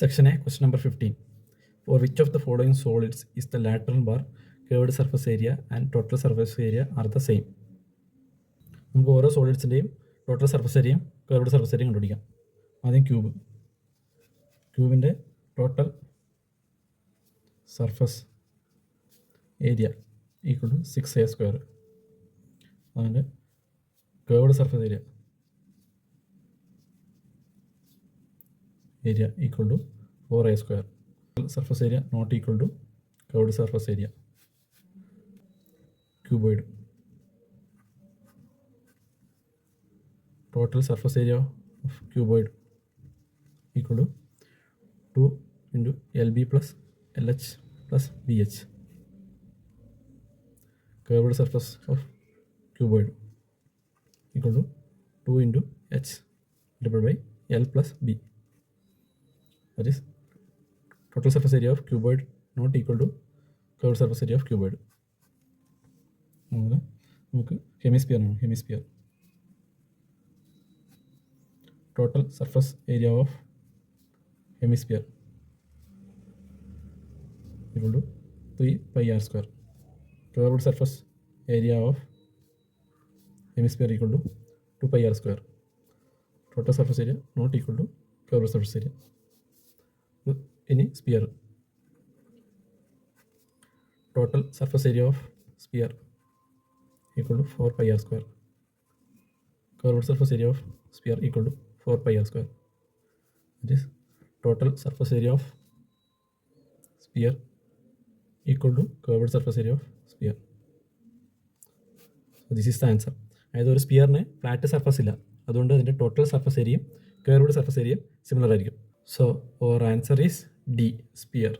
Section A, question number 15. For which of the following solids is the lateral bar, curved surface area and total surface area are the same? നമുക്ക് ഓരോ സോളിഡ്സിൻ്റെയും total surface ഏരിയയും curved surface ഏരിയയും കണ്ടുപിടിക്കാം. ആദ്യം ക്യൂബിൻ്റെ total surface area equal to 6a². അതിൻ്റെ curved surface area equal to 4a². Surface area not equal to curved surface area. Cuboid total surface area of cuboid equal to 2 into LB plus LH plus BH. Curved surface of cuboid equal to 2 into H divided by L plus B. That is total surface area of cuboid not equal to curved surface area of cuboid. നമുക്ക് hemisphere total surface area of hemisphere equal to 3πr². Curved surface area of hemisphere equal to 2πr². Total surface area not equal to curved surface area. Any sphere, total surface area of sphere equal to 4πr². Curved surface area of sphere equal to 4πr². That is total surface area of sphere equal to curved surface area of sphere. So this is the answer. അതായത് ഒരു സ്പിയറിന് flat surface ഇല്ല, അതുകൊണ്ട് അതിൻ്റെ total surface ഏരിയയും curved surface ഏരിയയും similar ആയിരിക്കും. So our answer is D, sphere.